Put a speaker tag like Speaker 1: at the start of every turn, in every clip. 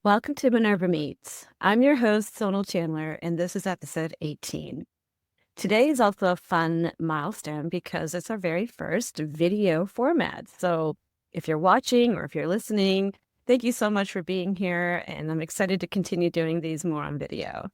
Speaker 1: Welcome to Minerva Meets. I'm your host, Sonal Chandler, and this is episode 18. Today is also a fun milestone because it's our very first video format. So if you're watching or if you're listening, thank you so much for being here, and I'm excited to continue doing these more on video.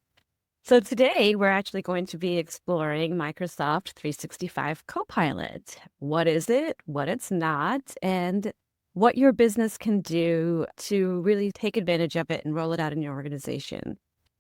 Speaker 1: So today we're actually going to be exploring Microsoft 365 Copilot. What is it, what it's not, and what your business can do to really take advantage of it and roll it out in your organization.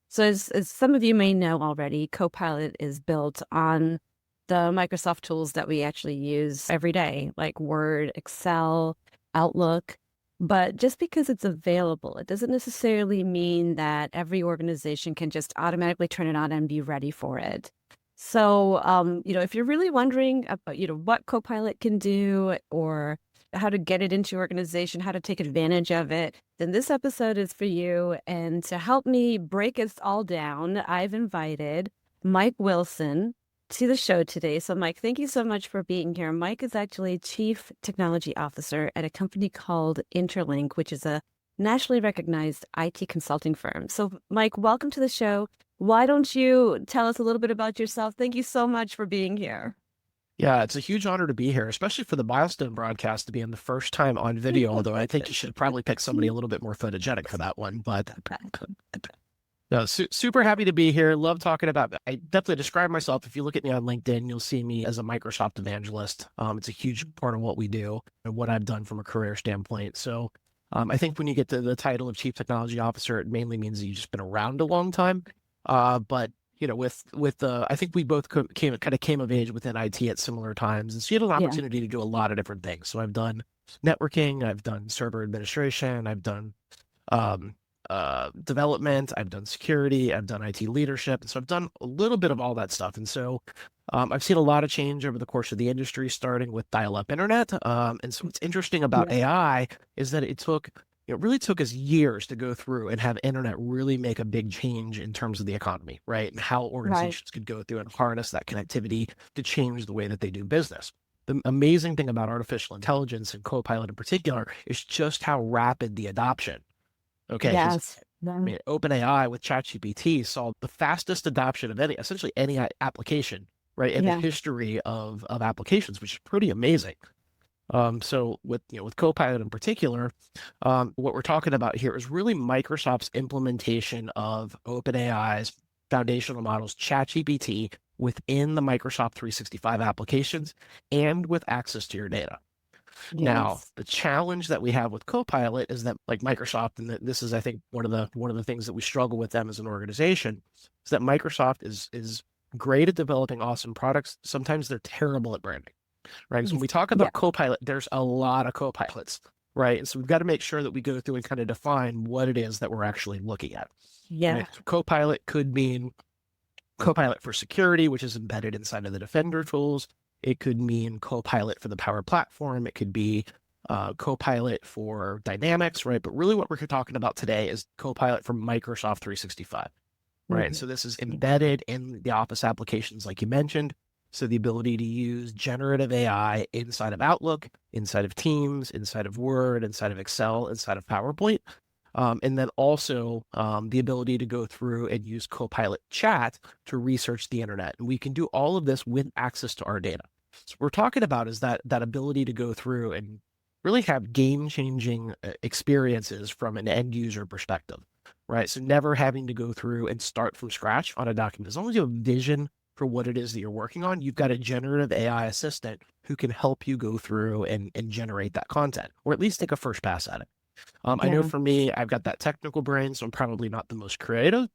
Speaker 1: So as some of you may know already, Copilot is built on the Microsoft tools that we actually use every day, like Word, Excel, Outlook. But just because it's available, it doesn't necessarily mean that every organization can just automatically turn it on and be ready for it. So, if you're really wondering about, what Copilot can do or how to get it into your organization, how to take advantage of it, then this episode is for you. And to help me break it all down, I've invited Mike Wilson to the show today. So, Mike, thank you so much for being here. Mike is actually Chief Technology Officer at a company called Interlink, which is a nationally recognized IT consulting firm. So, Mike, welcome to the show. Why don't you tell us a little bit about yourself? Thank you so much for being here.
Speaker 2: Yeah, it's a huge honor to be here, especially for the milestone broadcast to be in the first time on video, although I think you should probably pick somebody a little bit more photogenic for that one. But no, super happy to be here. Love talking about it. I definitely describe myself. If you look at me on LinkedIn, you'll see me as a Microsoft evangelist. It's a huge part of what we do and what I've done from a career standpoint. So I think when you get to the title of Chief Technology Officer, it mainly means that you've just been around a long time. But I think we both came of age within IT at similar times, and so you had an
Speaker 1: Yeah.
Speaker 2: opportunity to do a lot of different things. So I've done networking, I've done server administration, I've done development, I've done security, I've done IT leadership, and so I've done a little bit of all that stuff. And so I've seen a lot of change over the course of the industry, starting with dial-up internet. And so what's interesting about AI is that it really took us years to go through and have internet really make a big change in terms of the economy, right? And how organizations could go through and harness that connectivity to change the way that they do business. The amazing thing about artificial intelligence and Copilot in particular is just how rapid the adoption. Okay, because OpenAI with ChatGPT saw the fastest adoption of essentially any application, right, in the history of applications, which is pretty amazing. So with Copilot in particular, what we're talking about here is really Microsoft's implementation of OpenAI's foundational models, ChatGPT, within the Microsoft 365 applications and with access to your data. Now, the challenge that we have with Copilot is that, like Microsoft, and this is, I think, one of the things that we struggle with them as an organization, is that Microsoft is great at developing awesome products. Sometimes they're terrible at branding. Right. Because when we talk about Copilot, there's a lot of Copilots, right? And so we've got to make sure that we go through and kind of define what it is that we're actually looking at.
Speaker 1: Yeah.
Speaker 2: Right? So Copilot could mean Copilot for security, which is embedded inside of the Defender tools. It could mean Copilot for the Power Platform. It could be Copilot for Dynamics, right? But really what we're talking about today is Copilot for Microsoft 365, right? And so this is embedded in the Office applications, like you mentioned. So the ability to use generative AI inside of Outlook, inside of Teams, inside of Word, inside of Excel, inside of PowerPoint. And then also the ability to go through and use Copilot Chat to research the internet. And we can do all of this with access to our data. So what we're talking about is that ability to go through and really have game-changing experiences from an end user perspective, right? So never having to go through and start from scratch on a document. As long as you have a vision for what it is that you're working on, you've got a generative AI assistant who can help you go through and generate that content, or at least take a first pass at it. I know for me, I've got that technical brain, so I'm probably not the most creative,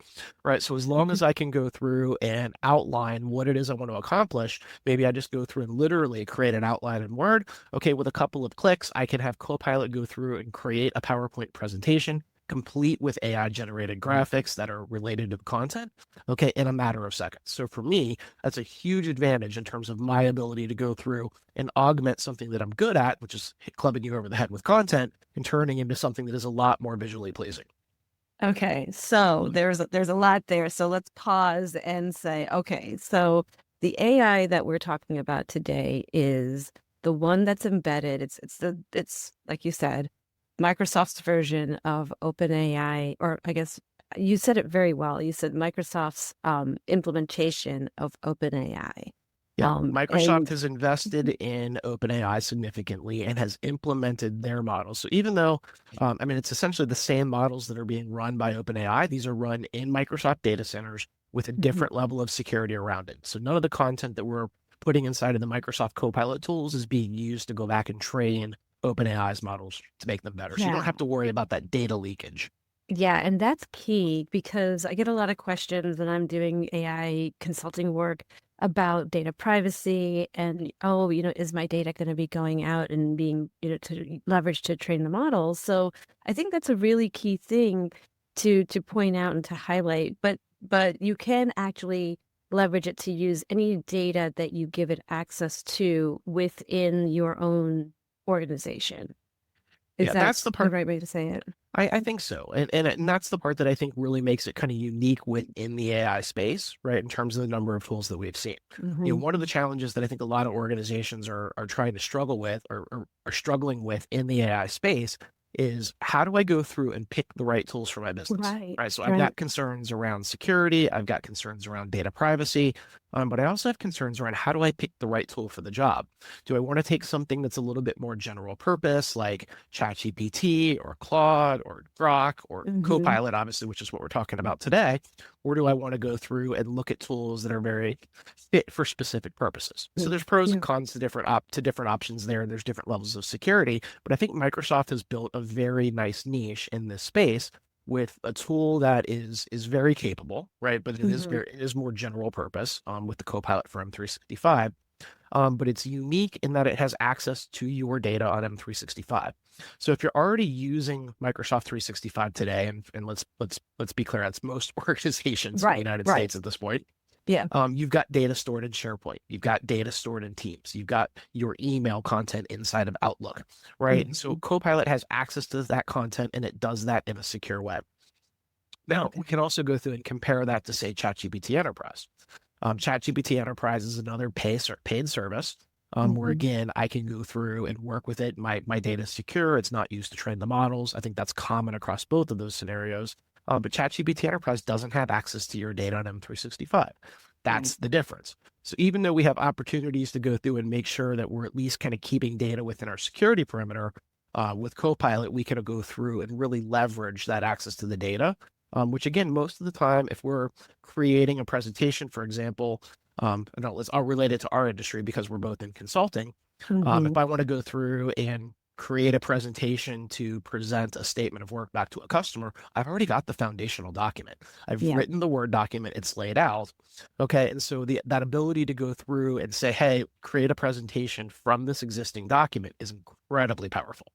Speaker 2: right? So as long as I can go through and outline what it is I want to accomplish, maybe I just go through and literally create an outline in Word. Okay, with a couple of clicks, I can have Copilot go through and create a PowerPoint presentation complete with AI-generated graphics that are related to the content, okay, in a matter of seconds. So for me, that's a huge advantage in terms of my ability to go through and augment something that I'm good at, which is clubbing you over the head with content, and turning into something that is a lot more visually pleasing.
Speaker 1: Okay, so there's a lot there. So let's pause and say, okay, so the AI that we're talking about today is the one that's embedded. It's like you said, Microsoft's version of OpenAI, or I guess you said it very well. You said Microsoft's implementation of OpenAI.
Speaker 2: Yeah, Microsoft
Speaker 1: And
Speaker 2: has invested in OpenAI significantly and has implemented their models. So even though, I mean, it's essentially the same models that are being run by OpenAI, these are run in Microsoft data centers with a
Speaker 1: Mhm.
Speaker 2: different level of security around it. So none of the content that we're putting inside of the Microsoft Copilot tools is being used to go back and train OpenAI's models to make them better. So you don't
Speaker 1: Yeah.
Speaker 2: have to worry about that data leakage.
Speaker 1: Yeah, and that's key because I get a lot of questions when I'm doing AI consulting work about data privacy and, oh, is my data going to be going out and being, to leverage to train the models? So I think that's a really key thing to point out and to highlight. But you can actually leverage it to use any data that you give it access to within your own organization. Is
Speaker 2: Yeah,
Speaker 1: that
Speaker 2: that's the
Speaker 1: the
Speaker 2: part.
Speaker 1: right way to say it?
Speaker 2: I think so. And that's the part that I think really makes it kind of unique within the AI space, right? In terms of the number of tools that we've seen.
Speaker 1: Hmm.
Speaker 2: One of the challenges that I think a lot of organizations are trying to struggle with or are struggling with in the AI space is how do I go through and pick the right tools for my business?
Speaker 1: Right,
Speaker 2: Right. So I've
Speaker 1: right.
Speaker 2: got concerns around security, I've got concerns around data privacy, but I also have concerns around how do I pick the right tool for the job? Do I want to take something that's a little bit more general purpose, like ChatGPT or Claude or Grok or
Speaker 1: Mhm.
Speaker 2: Copilot, obviously, which is what we're talking about today? Or do I want to go through and look at tools that are very fit for specific purposes? So
Speaker 1: Mm,
Speaker 2: there's pros and
Speaker 1: yeah.
Speaker 2: cons to different options there. There's different levels of security, but I think Microsoft has built a very nice niche in this space with a tool that is very capable, right? But
Speaker 1: Mhm.
Speaker 2: it is more general purpose with the Copilot for M365. But it's unique in that it has access to your data on M365. So if you're already using Microsoft 365 today, and let's be clear, that's most organizations in the
Speaker 1: Right,
Speaker 2: United
Speaker 1: right.
Speaker 2: States at this point.
Speaker 1: Yeah.
Speaker 2: You've got data stored in SharePoint. You've got data stored in Teams. You've got your email content inside of Outlook, right? And so
Speaker 1: Mhm.
Speaker 2: Copilot has access to that content, and it does that in a secure way. Now, we
Speaker 1: Okay.
Speaker 2: can also go through and compare that to, say, ChatGPT Enterprise. ChatGPT Enterprise is another paid service where,
Speaker 1: Mhm.
Speaker 2: again, I can go through and work with it. My data is secure. It's not used to train the models. I think that's common across both of those scenarios. But ChatGPT Enterprise doesn't have access to your data on M365.
Speaker 1: Right.
Speaker 2: That's the difference. So even though we have opportunities to go through and make sure that we're at least kind of keeping data within our security perimeter, with Copilot, we can go through and really leverage that access to the data, which again, most of the time, if we're creating a presentation, for example, I'll relate it to our industry because we're both in consulting. If
Speaker 1: Mhm.
Speaker 2: I want to go through and create a presentation to present a statement of work back to a customer, I've already got the foundational document. I've
Speaker 1: Yeah.
Speaker 2: written the Word document, it's laid out. Okay. And so that ability to go through and say, hey, create a presentation from this existing document is incredibly powerful.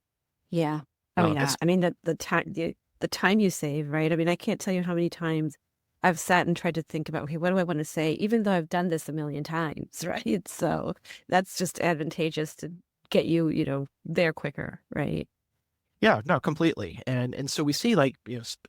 Speaker 1: Yeah. Oh, yeah.
Speaker 2: It's
Speaker 1: I mean, the time you save, right? I mean, I can't tell you how many times I've sat and tried to think about, okay, what do I want to say? Even though I've done this a million times, right? So that's just advantageous to get you, there quicker, right?
Speaker 2: Yeah, no, completely. And so we see like,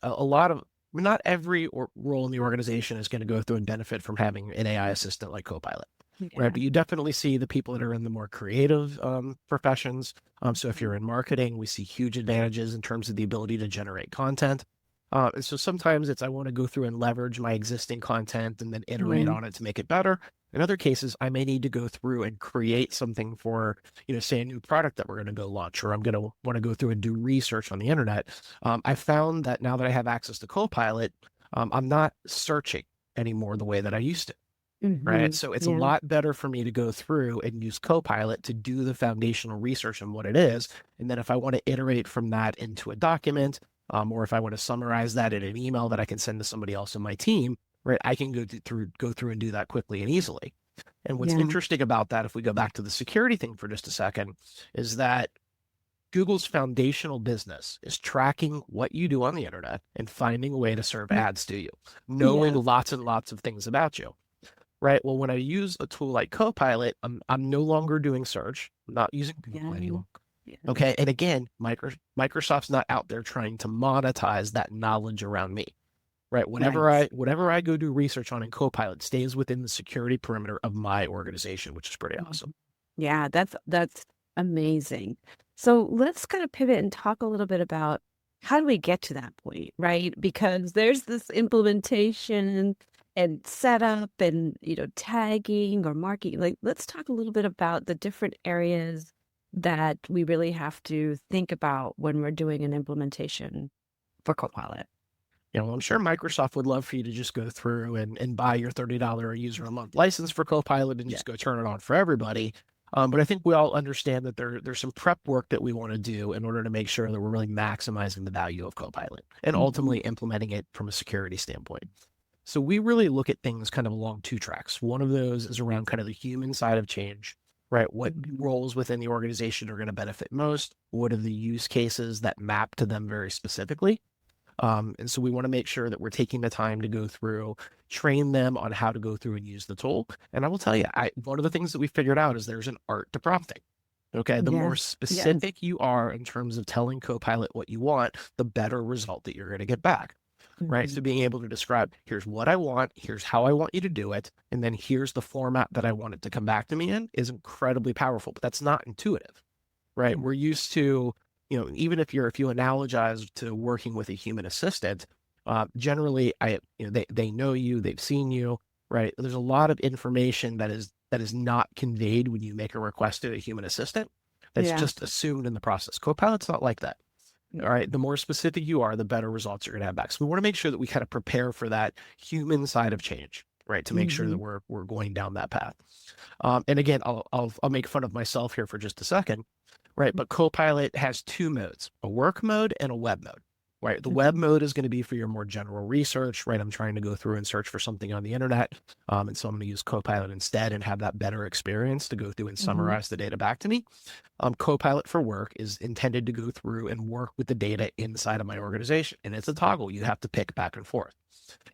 Speaker 2: a lot of, not every role in the organization is going to go through and benefit from having an AI assistant like Copilot, right?
Speaker 1: Yeah.
Speaker 2: But you definitely see the people that are in the more creative professions. So if
Speaker 1: Mhm.
Speaker 2: you're in marketing, we see huge advantages in terms of the ability to generate content. And so sometimes I want to go through and leverage my existing content and then iterate
Speaker 1: Yeah.
Speaker 2: on it to make it better. In other cases, I may need to go through and create something for, say a new product that we're going to go launch, or I'm going to want to go through and do research on the internet. I found that now that I have access to Copilot, I'm not searching anymore the way that I used to. Right.
Speaker 1: Hmm.
Speaker 2: So it's a
Speaker 1: Yeah.
Speaker 2: lot better for me to go through and use Copilot to do the foundational research on what it is. And then if I want to iterate from that into a document, or if I want to summarize that in an email that I can send to somebody else in my team, right, I can go through and do that quickly and easily. And what's
Speaker 1: Yeah.
Speaker 2: interesting about that, if we go back to the security thing for just a second, is that Google's foundational business is tracking what you do on the internet and finding a way to serve ads to you, knowing
Speaker 1: Yeah.
Speaker 2: lots and lots of things about you. Right. Well, when I use a tool like Copilot, I'm no longer doing search. I'm not using Google
Speaker 1: Yeah.
Speaker 2: any longer.
Speaker 1: Yeah.
Speaker 2: Okay. And again, Microsoft's not out there trying to monetize that knowledge around me. Right.
Speaker 1: Right.
Speaker 2: Whatever I go do research on in Copilot stays within the security perimeter of my organization, which is pretty awesome.
Speaker 1: Mhm. Yeah, that's amazing. So let's kind of pivot and talk a little bit about how do we get to that point, right? Because there's this implementation and setup and, tagging or marking. Like, let's talk a little bit about the different areas that we really have to think about when we're doing an implementation for Copilot.
Speaker 2: I'm sure Microsoft would love for you to just go through and buy your $30 a user a month license for Copilot and
Speaker 1: Yeah.
Speaker 2: just go turn it on for everybody. But I think we all understand that there's some prep work that we want to do in order to make sure that we're really maximizing the value of Copilot and
Speaker 1: Mhm.
Speaker 2: ultimately implementing it from a security standpoint. So we really look at things kind of along two tracks. One of those is around kind of the human side of change, right? What
Speaker 1: Mhm.
Speaker 2: roles within the organization are going to benefit most? What are the use cases that map to them very specifically? And so we want to make sure that we're taking the time to go through, train them on how to go through and use the tool. And I will tell you, one of the things that we figured out is there's an art to prompting. Okay. The more
Speaker 1: Yes. Yes.
Speaker 2: specific you are in terms of telling Copilot what you want, the better result that you're going to get back. Right.
Speaker 1: Mhm.
Speaker 2: So being able to describe, here's what I want, here's how I want you to do it, and then here's the format that I want it to come back to me in is incredibly powerful, but that's not intuitive, right?
Speaker 1: Yeah.
Speaker 2: We're used to, even if you analogize to working with a human assistant, generally, they know you, they've seen you, right? There's a lot of information that is not conveyed when you make a request to a human assistant. That's
Speaker 1: Yeah.
Speaker 2: just assumed in the process. Copilot's not like that. All
Speaker 1: Yeah.
Speaker 2: right. The more specific you are, the better results you're going to have back. So we want to make sure that we kind of prepare for that human side of change, right? To make sure that
Speaker 1: Mhm.
Speaker 2: we're going down that path. And again, I'll make fun of myself here for just a second, right? But Copilot has two modes, a work mode and a web mode, right? The web
Speaker 1: Mhm.
Speaker 2: mode is going to be for your more general research, right? I'm trying to go through and search for something on the internet. And so I'm going to use Copilot instead and have that better experience to go through and
Speaker 1: Mhm.
Speaker 2: summarize the data back to me. Copilot for work is intended to go through and work with the data inside of my organization. And it's a toggle you have to pick back and forth.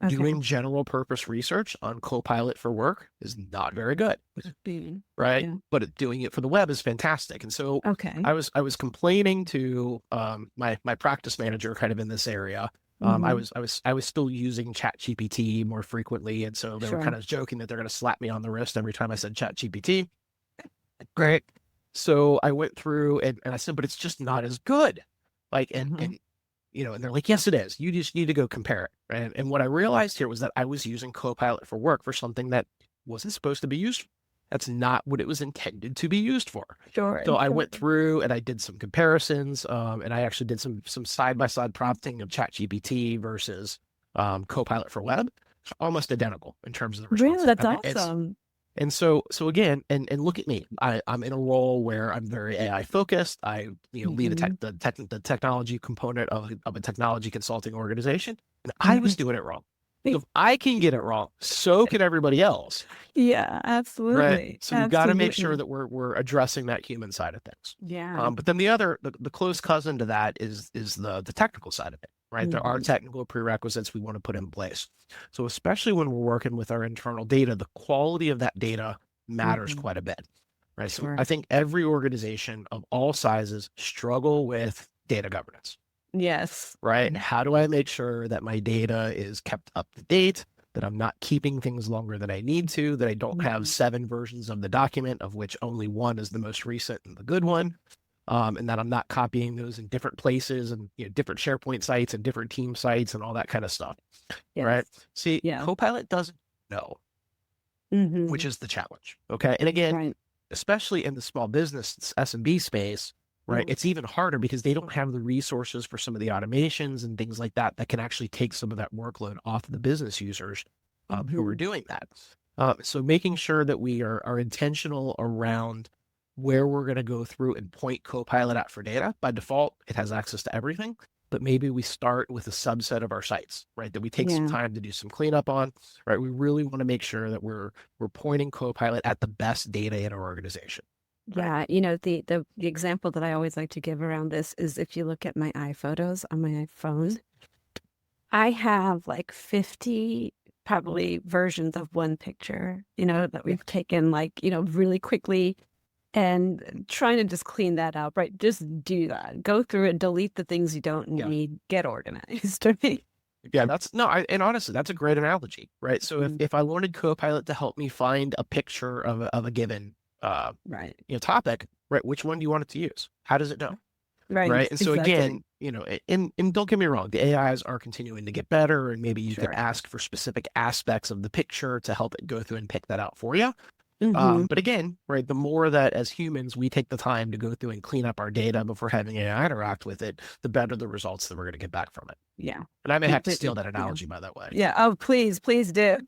Speaker 1: Okay.
Speaker 2: Doing general purpose research on Copilot for work is not very good,
Speaker 1: Mhm.
Speaker 2: right?
Speaker 1: Yeah.
Speaker 2: But doing it for the web is fantastic. And so
Speaker 1: Okay.
Speaker 2: I was complaining to my practice manager kind of in this area.
Speaker 1: Mhm.
Speaker 2: I was still using ChatGPT more frequently, and so they were kind
Speaker 1: Sure.
Speaker 2: of joking that they're going to slap me on the wrist every time I said ChatGPT. Great. So I went through and I said, but it's just not as good. Like,
Speaker 1: Mhm.
Speaker 2: and they're like, yes, it is. You just need to go compare it. And what I realized here was that I was using Copilot for work for something that wasn't supposed to be used for. That's not what it was intended to be used for.
Speaker 1: Sure.
Speaker 2: So I
Speaker 1: Sure.
Speaker 2: went through and I did some comparisons, and I actually did some side by side prompting of ChatGPT versus Copilot for web. It's almost identical in terms of the
Speaker 1: Really?
Speaker 2: responses.
Speaker 1: That's
Speaker 2: It's
Speaker 1: awesome.
Speaker 2: and so again, and look at me. I'm in a role where I'm very AI focused. I lead
Speaker 1: Mhm.
Speaker 2: the technology component of a technology consulting organization, and I was
Speaker 1: Mhm.
Speaker 2: doing it wrong. So if I can get it wrong, so can everybody else,
Speaker 1: Yeah,
Speaker 2: right?
Speaker 1: absolutely.
Speaker 2: So we've got to make sure
Speaker 1: Absolutely.
Speaker 2: that we're addressing that human side of things.
Speaker 1: Yeah.
Speaker 2: But then the close cousin to that is the technical side of it, right? There are
Speaker 1: Mhm.
Speaker 2: technical prerequisites we want to put in place. So especially when we're working with our internal data, the quality of that data matters
Speaker 1: Mhm.
Speaker 2: quite a bit, right? So I
Speaker 1: Sure.
Speaker 2: think every organization of all sizes struggle with data governance,
Speaker 1: Yes.
Speaker 2: right? How do I make sure that my data is kept up to date, that I'm not keeping things longer than I need to, that I don't have
Speaker 1: Mhm.
Speaker 2: 7 versions of the document, of which only one is the most recent and the good one, and that I'm not copying those in different places and different SharePoint sites and different team sites and all that kind of stuff, right?
Speaker 1: Yes.
Speaker 2: See,
Speaker 1: Yeah.
Speaker 2: Copilot doesn't know, which
Speaker 1: Mhm.
Speaker 2: is the challenge. Okay, and again,
Speaker 1: Right.
Speaker 2: especially in the small business SMB space, right?
Speaker 1: Mhm.
Speaker 2: It's even harder because they don't have the resources for some of the automations and things like that that can actually take some of that workload off of the business users who are
Speaker 1: Mhm.
Speaker 2: doing that. So making sure that we are intentional around where we're going to go through and point Copilot at for data. By default, it has access to everything, but maybe we start with a subset of our sites, right? That we take some
Speaker 1: Yeah.
Speaker 2: time to do some cleanup on, right? We really want to make sure that we're pointing Copilot at the best data in our organization, right?
Speaker 1: Yeah, the example that I always like to give around this is if you look at my iPhotos on my iPhone, I have like 50 probably versions of one picture, that
Speaker 2: Yeah.
Speaker 1: we've taken like, really quickly and trying to just clean that up, right? Just do that. Go through it, delete the things you don't
Speaker 2: Yeah.
Speaker 1: need, get organized, right?
Speaker 2: Yeah, that's no, and honestly, that's a great analogy, right? So if
Speaker 1: Mm,
Speaker 2: if I wanted Copilot to help me find a picture of a given uh
Speaker 1: right.
Speaker 2: topic, right? Which one do you want it to use? How does it know?
Speaker 1: Right.
Speaker 2: Right. And so
Speaker 1: Exactly.
Speaker 2: again, and don't get me wrong, the AIs are continuing to get better, and maybe you could
Speaker 1: Sure.
Speaker 2: ask for specific aspects of the picture to help it go through and pick that out for you.
Speaker 1: Hmm.
Speaker 2: But again, right, the more that as humans we take the time to go through and clean up our data before having AI interact with it, the better the results that we're going to get back from it.
Speaker 1: Yeah.
Speaker 2: And I may have to steal
Speaker 1: Completely.
Speaker 2: that
Speaker 1: Yeah.
Speaker 2: analogy, by that way.
Speaker 1: Yeah. Oh, please, please do.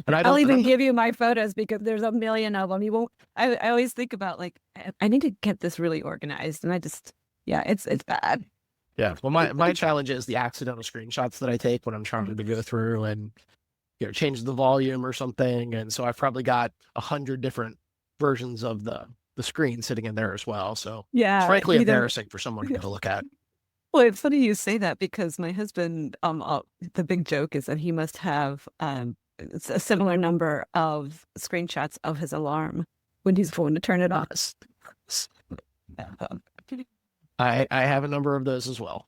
Speaker 2: And I
Speaker 1: I'll
Speaker 2: don't, and
Speaker 1: even
Speaker 2: I'm,
Speaker 1: give you my photos because there's a million of them. You won't. I always think about like I need to get this really organized, and I just yeah, it's bad.
Speaker 2: yeah. Well, my challenge is the accidental screenshots that I take when I'm trying to go through and change the volume or something. And so I've probably got 100 different versions of the screen sitting in there as well. So it's
Speaker 1: Yeah,
Speaker 2: frankly embarrassing for someone to go look at.
Speaker 1: Well, it's funny you say that because my husband, the big joke is that he must have it's a similar number of screenshots of his alarm when he's going to turn it on.
Speaker 2: I have a number of those as well.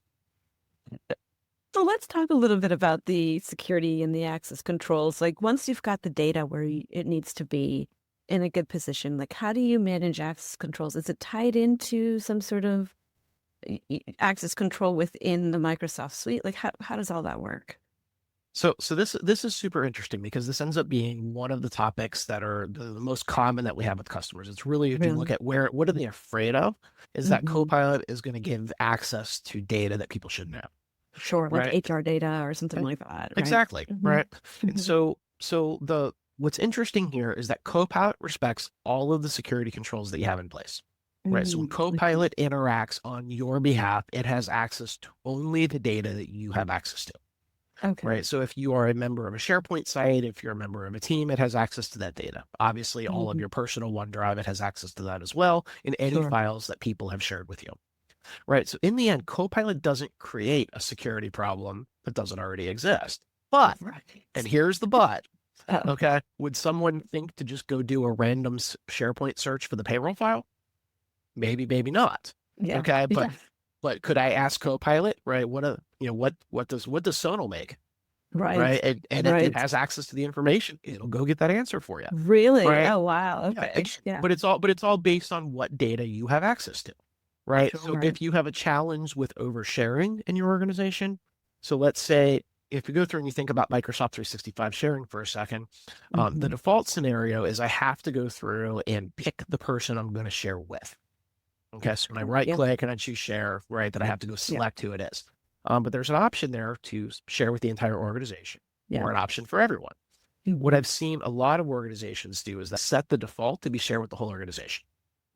Speaker 1: So let's talk a little bit about the security and the access controls. Like once you've got the data where it needs to be in a good position, like how do you manage access controls? Is it tied into some sort of access control within the Microsoft suite? Like how does all that work?
Speaker 2: So this is super interesting because this ends up being one of the topics that are the most common that we have with customers. It's really, if you look
Speaker 1: Really?
Speaker 2: at what are they afraid of, is that
Speaker 1: Hmm.
Speaker 2: Copilot is going to give access to data that people shouldn't have,
Speaker 1: Sure, like
Speaker 2: right?
Speaker 1: HR data or something like that, right?
Speaker 2: Exactly,
Speaker 1: Hmm.
Speaker 2: right? And so the what's interesting here is that Copilot respects all of the security controls that you have in place. Right. So when
Speaker 1: Okay.
Speaker 2: Copilot interacts on your behalf, it has access to only the data that you have access to.
Speaker 1: Okay.
Speaker 2: Right. So if you are a member of a SharePoint site, if you're a member of a team, it has access to that data. Obviously, all of
Speaker 1: Mhm.
Speaker 2: your personal OneDrive, it has access to that as well in any
Speaker 1: Sure.
Speaker 2: files that people have shared with you. Right. So in the end, Copilot doesn't create a security problem that doesn't already exist. But, and
Speaker 1: Right.
Speaker 2: here's the but,
Speaker 1: Oh,
Speaker 2: okay, would someone think to just go do a random SharePoint search for the payroll file? Maybe, maybe not.
Speaker 1: yeah.
Speaker 2: Okay.
Speaker 1: Yeah.
Speaker 2: But could I ask Copilot, right? What does Sonal make?
Speaker 1: Right.
Speaker 2: Right. And it
Speaker 1: Right.
Speaker 2: has access to the information. It'll go get that answer for you.
Speaker 1: Really?
Speaker 2: Right.
Speaker 1: Oh, wow.
Speaker 2: Yeah.
Speaker 1: Okay. Yeah.
Speaker 2: But it's all based on what data you have access to. Right. So
Speaker 1: Sure.
Speaker 2: if you have a challenge with oversharing in your organization, so let's say if you go through and you think about Microsoft 365 sharing for a second, the
Speaker 1: Hmm.
Speaker 2: default scenario is I have to go through and pick the person I'm going to share with. Okay, so when I right
Speaker 1: Yeah.
Speaker 2: click and I choose share, right, then I have to go
Speaker 1: Yeah.
Speaker 2: select who it is. But there's an option there to share with the entire organization
Speaker 1: Yeah.
Speaker 2: or an option for everyone. What
Speaker 1: Hmm.
Speaker 2: I've seen a lot of organizations do is that set the default to be shared with the whole organization,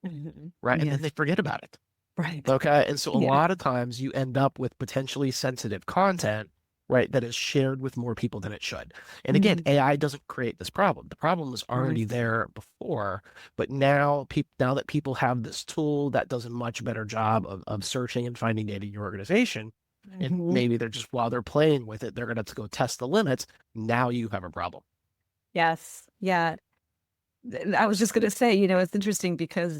Speaker 1: Hmm.
Speaker 2: right? And then
Speaker 1: Yes.
Speaker 2: they forget about it.
Speaker 1: Right.
Speaker 2: Okay. And so a
Speaker 1: Yeah.
Speaker 2: lot of times you end up with potentially sensitive content, right, that is shared with more people than it should. And again,
Speaker 1: Mhm.
Speaker 2: AI doesn't create this problem. The problem was
Speaker 1: Right.
Speaker 2: already there before, but now that people have this tool that does a much better job of searching and finding data in your organization, and
Speaker 1: Hmm.
Speaker 2: maybe they're just while they're playing with it, they're going to go test the limits. Now you have a problem.
Speaker 1: Yes. Yeah. I was just going to say, it's interesting because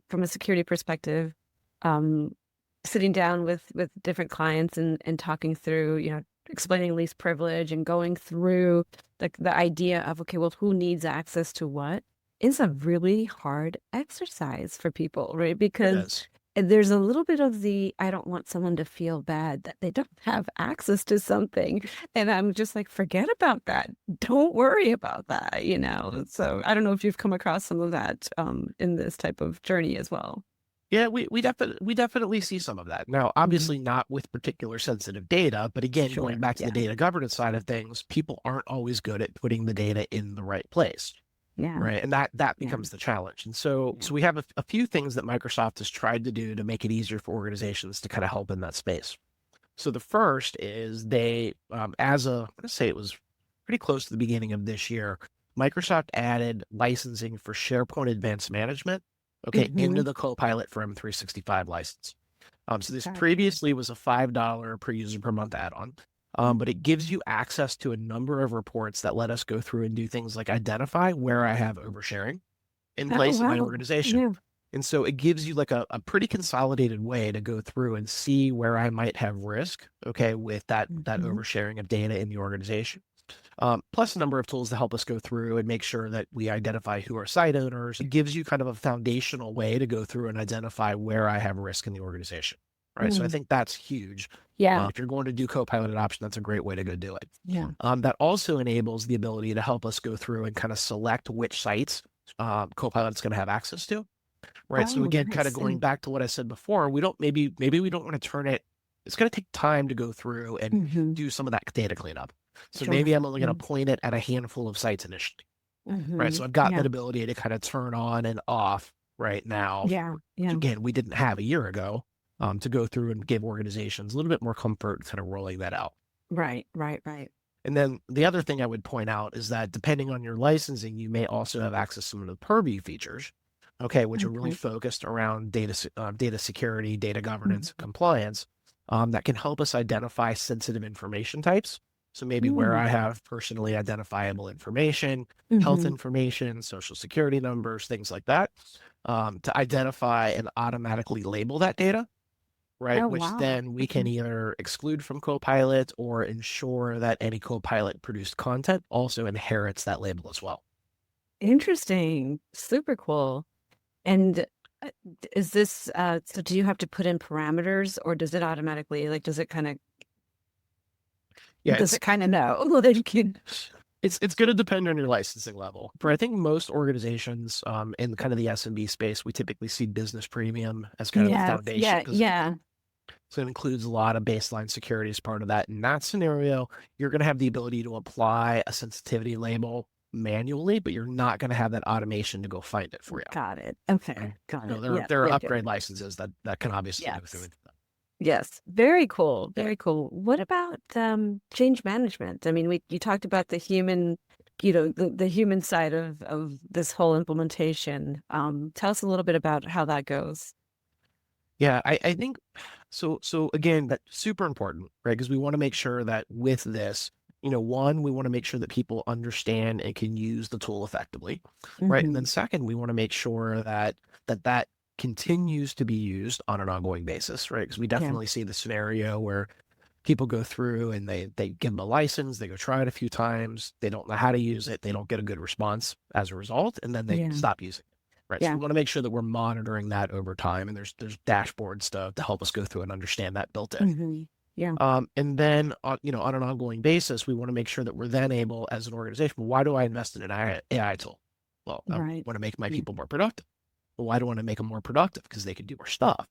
Speaker 1: from a security perspective, um, sitting down with different clients and talking through, explaining least privilege and going through the idea of, okay, well, who needs access to what is a really hard exercise for people, right?
Speaker 2: It
Speaker 1: Because
Speaker 2: is.
Speaker 1: there's a little bit of I don't want someone to feel bad that they don't have access to something. And I'm just like, forget about that. Don't worry about that. So I don't know if you've come across some of that in this type of journey as well.
Speaker 2: Yeah, we definitely see some of that. Now,
Speaker 1: Mhm.
Speaker 2: obviously not with particular sensitive data, but again, going
Speaker 1: Sure.
Speaker 2: back to the
Speaker 1: Yeah.
Speaker 2: data governance side of things, people aren't always good at putting the data in the right place,
Speaker 1: Yeah.
Speaker 2: right? And that
Speaker 1: Yeah.
Speaker 2: becomes the challenge. And so
Speaker 1: Yeah.
Speaker 2: so we have a few things that Microsoft has tried to do to make it easier for organizations to kind of help in that space. So the first is they, let's say it was pretty close to the beginning of this year, Microsoft added licensing for SharePoint Advanced Management, okay, into
Speaker 1: Hmm.
Speaker 2: the Copilot for M365 license. So this
Speaker 1: Gotcha.
Speaker 2: previously was a $5 per user per month add-on, but it gives you access to a number of reports that let us go through and do things like identify where I have oversharing in
Speaker 1: Oh,
Speaker 2: place in my
Speaker 1: wow.
Speaker 2: organization.
Speaker 1: Yeah.
Speaker 2: And so it gives you like a pretty consolidated way to go through and see where I might have risk, okay, with that
Speaker 1: Hmm.
Speaker 2: oversharing of data in the organization. plus a number of tools to help us go through and make sure that we identify who are site owners. It gives you kind of a foundational way to go through and identify where I have risk in the organization, right? So I
Speaker 1: Mm.
Speaker 2: think that's huge.
Speaker 1: Yeah.
Speaker 2: If you're going to do Copilot adoption, that's a great way to go do it.
Speaker 1: Yeah.
Speaker 2: That also enables the ability to help us go through and kind of select which sites Copilot's going to have access to, right? So
Speaker 1: Oh,
Speaker 2: again, kind of
Speaker 1: nice.
Speaker 2: going back to what I said before, we don't maybe we don't want to turn it. It's going to take time to go through and
Speaker 1: Mm-hmm.
Speaker 2: do some of that data cleanup. So
Speaker 1: Sure.
Speaker 2: maybe I'm only going to point it at a handful of sites initially, right?
Speaker 1: Mm-hmm.
Speaker 2: So I've got
Speaker 1: Yeah.
Speaker 2: that ability to kind of turn on and off right now,
Speaker 1: Yeah.
Speaker 2: which
Speaker 1: Yeah.
Speaker 2: again, we didn't have a year ago, to go through and give organizations a little bit more comfort kind of rolling that out.
Speaker 1: Right. Right. Right.
Speaker 2: And then the other thing I would point out is that depending on your licensing, you may also have access to some of the purview features, okay, which are really
Speaker 1: Okay.
Speaker 2: focused around data security, data governance,
Speaker 1: Mm-hmm.
Speaker 2: compliance, that can help us identify sensitive information types. So maybe where I have personally identifiable information, health
Speaker 1: Mm-hmm.
Speaker 2: information, social security numbers, things like that, to identify and automatically label that data, right?
Speaker 1: Oh,
Speaker 2: Which
Speaker 1: wow.
Speaker 2: then we can
Speaker 1: Mhm.
Speaker 2: either exclude from Copilot or ensure that any Copilot produced content also inherits that label as well.
Speaker 1: Interesting. Super cool. And is this, so do you have to put in parameters or does it automatically, like,
Speaker 2: Yeah,
Speaker 1: does it kind of know? Well, then you can,
Speaker 2: it's going to depend on your licensing level. For I think most organizations in kind of the SMB space, we typically see business premium as kind of the
Speaker 1: yes,
Speaker 2: foundation
Speaker 1: yeah,
Speaker 2: because
Speaker 1: yeah,
Speaker 2: so it includes a lot of baseline security as part of that. In that scenario, you're going to have the ability to apply a sensitivity label manually, but you're not going to have that automation to go find it for you.
Speaker 1: got it. Okay, got
Speaker 2: No,
Speaker 1: it.
Speaker 2: there
Speaker 1: Yeah,
Speaker 2: there are
Speaker 1: yeah, yeah.
Speaker 2: upgrade licenses that can obviously go through
Speaker 1: Yes,
Speaker 2: into that.
Speaker 1: yes. Very cool, very cool. What about change management? I mean, you talked about the human, the human side of this whole implementation. Tell us a little bit about how that goes.
Speaker 2: Yeah, I think so. So again, that's super important, right? Because we want to make sure that with this, one, we want to make sure that people understand and can use the tool effectively, right? And then
Speaker 1: Mm-hmm.
Speaker 2: second, we want to make sure that continues to be used on an ongoing basis, right? Because we
Speaker 1: Yeah,
Speaker 2: definitely see the scenario where people go through and they give them a license, they go try it a few times, they don't know how to use it, they don't get a good response as a result, and then they
Speaker 1: yeah,
Speaker 2: stop using it. Right. So
Speaker 1: yeah.
Speaker 2: we want to make sure that we're monitoring that over time, and there's dashboard stuff to help us go through and understand that built in.
Speaker 1: Mm-hmm. Yeah,
Speaker 2: And then on an ongoing basis, we want to make sure that we're then able as an organization. Why do I invest in an AI tool? Well, I
Speaker 1: right.
Speaker 2: want to make my
Speaker 1: Yeah.
Speaker 2: people more productive. Well, why do I want to make them more productive? Because they can do more stuff.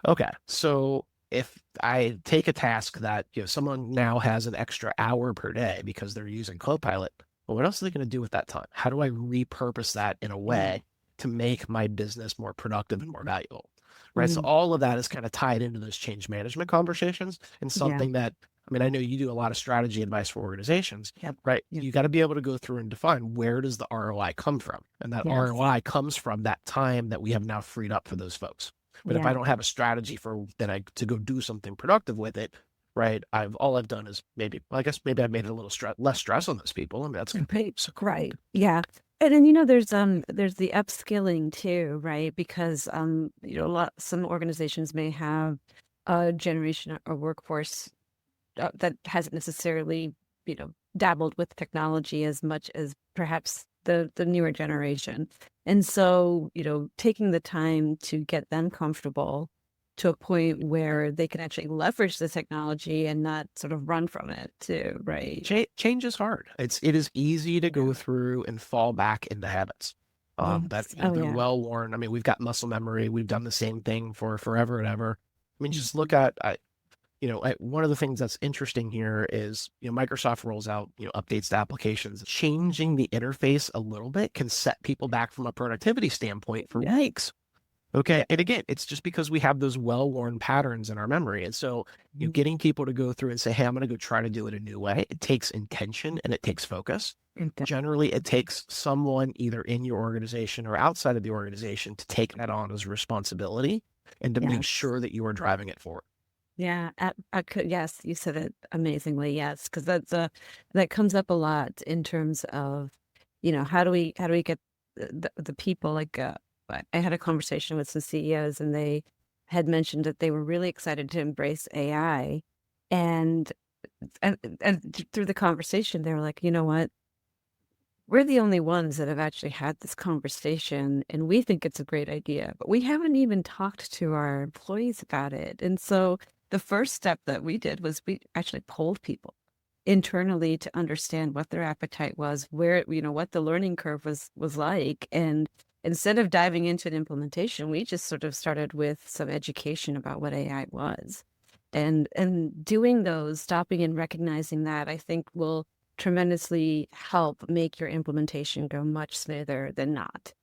Speaker 2: Okay, so if I take a task that someone now has an extra hour per day because they're using Copilot, well, what else are they going to do with that time? How do I repurpose that in a way to make my business more productive and more valuable? Right. So
Speaker 1: Mm-hmm.
Speaker 2: all of that is kind of tied into those change management conversations and
Speaker 1: Yeah.
Speaker 2: something that I mean, I know you do a lot of strategy advice for organizations,
Speaker 1: Yep.
Speaker 2: right?
Speaker 1: Yep.
Speaker 2: You got to be able to go through and define where does the ROI come from? And that
Speaker 1: Yes.
Speaker 2: ROI comes from that time that we have now freed up for those folks. But if I
Speaker 1: Yeah.
Speaker 2: don't have a strategy for then I to go do something productive with it, right? All I've done is I guess maybe I've made it a little less stress on those people. I mean, that's good.
Speaker 1: Right.
Speaker 2: So,
Speaker 1: Right. Yeah. And then there's the upskilling too, right? Because some organizations may have a generation or workforce that hasn't necessarily, dabbled with technology as much as perhaps the newer generation. And so, taking the time to get them comfortable to a point where they can actually leverage the technology and not sort of run from it too, right?
Speaker 2: change is hard. It is easy to
Speaker 1: Yeah.
Speaker 2: go through and fall back into habits. That
Speaker 1: Yes. Oh
Speaker 2: they're
Speaker 1: yeah.
Speaker 2: well worn. I mean, we've got muscle memory. We've done the same thing for forever and ever. I mean, just
Speaker 1: Mhm.
Speaker 2: look at one of the things that's interesting here is Microsoft rolls out updates to applications. Changing the interface a little bit can set people back from a productivity standpoint for weeks. Okay. And again, it's just because we have those well-worn patterns in our memory. And so,
Speaker 1: Mhm.
Speaker 2: getting people to go through and say, hey, I'm going to go try to do it a new way, it takes intention and it takes focus. Generally, it takes someone either in your organization or outside of the organization to take that on as a responsibility and to make
Speaker 1: Yes.
Speaker 2: sure that you are driving it forward.
Speaker 1: Yeah, I could, yes, you said it amazingly. Yes, because that comes up a lot in terms of, how do we get the people like I had a conversation with some CEOs and they had mentioned that they were really excited to embrace AI and And through the conversation, they were like, you know what? We're the only ones that have actually had this conversation, and we think it's a great idea, but we haven't even talked to our employees about it. And so the first step that we did was we actually polled people internally to understand what their appetite was, where, what the learning curve was like. And instead of diving into an implementation, we just sort of started with some education about what AI was. And doing those, stopping and recognizing that, I think will tremendously help make your implementation go much smoother than not.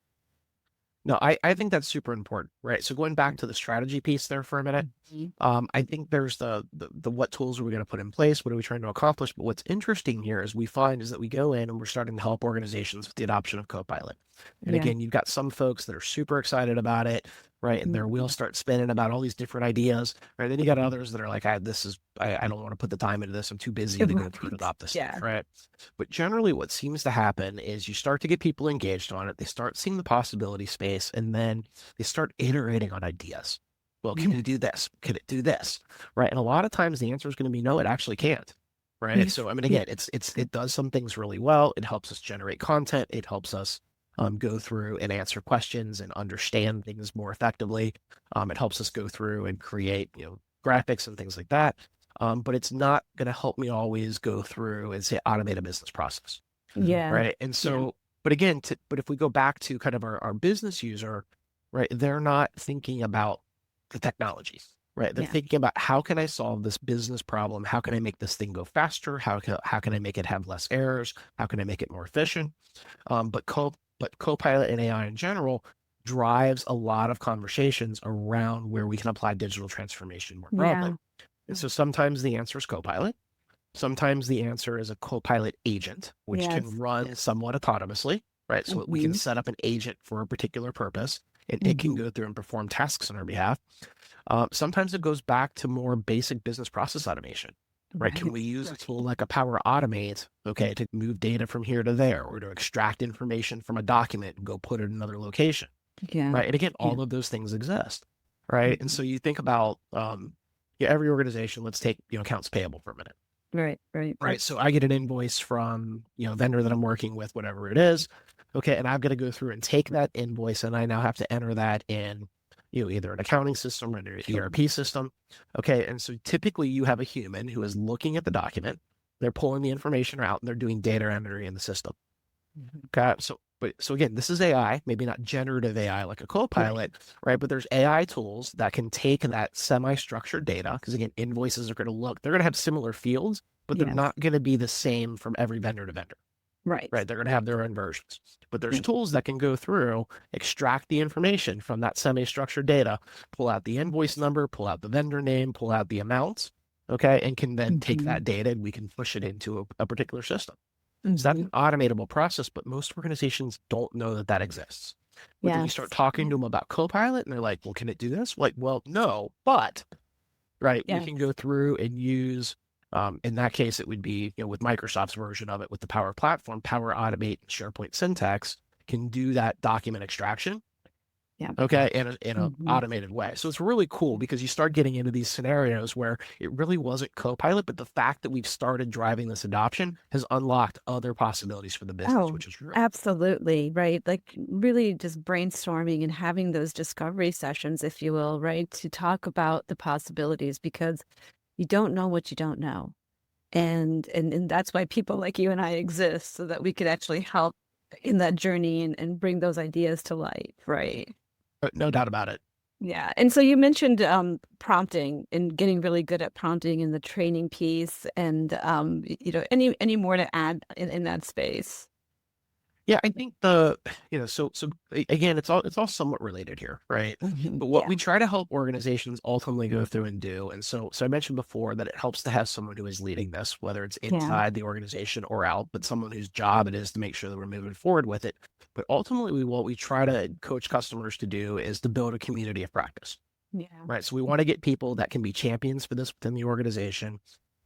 Speaker 2: No, I think that's super important, right? So going back to the strategy piece there for a minute, I think there's the what tools are we going to put in place? What are we trying to accomplish? But what's interesting here is we find is that we go in and we're starting to help organizations with the adoption of Copilot. And
Speaker 1: Yeah.
Speaker 2: again, you've got some folks that are super excited about it, right? And their wheels start spinning about all these different ideas, right? Then you got others that are like, I don't want to put the time into this. I'm too busy to go through and adopt this
Speaker 1: Yeah.
Speaker 2: stuff, right? But generally what seems to happen is you start to get people engaged on it. They start seeing the possibility space, and then they start iterating on ideas. Well, can it do this? Can it do this? Right. And a lot of times the answer is going to be no, it actually can't. Right. So I mean, again, it does some things really well. It helps us generate content. It helps us go through and answer questions and understand things more effectively. It helps us go through and create, graphics and things like that. But it's not going to help me always go through and say automate a business process.
Speaker 1: Yeah.
Speaker 2: Right. And so, but again, but if we go back to kind of our business user, right, they're not thinking about the technology, right? They're thinking about how can I solve this business problem? How can I make this thing go faster? How can I make it have less errors? How can I make it more efficient? But Copilot and AI in general drives a lot of conversations around where we can apply digital transformation more broadly. And so sometimes the answer is Copilot. Sometimes the answer is a Copilot agent, which can run somewhat autonomously, right? So we can set up an agent for a particular purpose, and it can go through and perform tasks on our behalf. Sometimes it goes back to more basic business process automation, right? Can we use a tool like a Power Automate, okay, to move data from here to there, or to extract information from a document and go put it in another location, right? And again, all of those things exist, right? And so you think about every organization. Let's take accounts payable for a minute. Right. So I get an invoice from, vendor that I'm working with, whatever it is. Okay. And I've got to go through and take that invoice, and I now have to enter that in, either an accounting system or an ERP system. Okay. And so typically you have a human who is looking at the document. They're pulling the information out and they're doing data entry in the system. Okay. So again, this is AI, maybe not generative AI like a Copilot, right? But there's AI tools that can take that semi-structured data, because again, invoices are going to they're going to have similar fields, but they're not going to be the same from every vendor to vendor. Right. They're going to have their own versions. But there's tools that can go through, extract the information from that semi-structured data, pull out the invoice number, pull out the vendor name, pull out the amounts, okay, and can then take that data and we can push it into a particular system. So that's an automatable process, but most organizations don't know that exists. But then you start talking to them about Copilot, and they're like, well, can it do this? Like, well, no, but, right, we can go through and use, in that case, it would be, with Microsoft's version of it, with the Power Platform, Power Automate and SharePoint Syntax can do that document extraction. Okay. In an automated way. So it's really cool because you start getting into these scenarios where it really wasn't Copilot, but the fact that we've started driving this adoption has unlocked other possibilities for the business, which is really
Speaker 1: absolutely right. Like really just brainstorming and having those discovery sessions, if you will, right, to talk about the possibilities, because you don't know what you don't know. And that's why people like you and I exist, so that we could actually help in that journey and bring those ideas to life, right?
Speaker 2: No doubt about it.
Speaker 1: Yeah. And so you mentioned prompting and getting really good at prompting in the training piece, and any more to add in that space?
Speaker 2: Yeah, I think so again, it's all somewhat related here, right? But what we try to help organizations ultimately go through and do, and so I mentioned before that it helps to have someone who is leading this, whether it's inside the organization or out, but someone whose job it is to make sure that we're moving forward with it. But ultimately, what we try to coach customers to do is to build a community of practice. Right. So we want to get people that can be champions for this within the organization.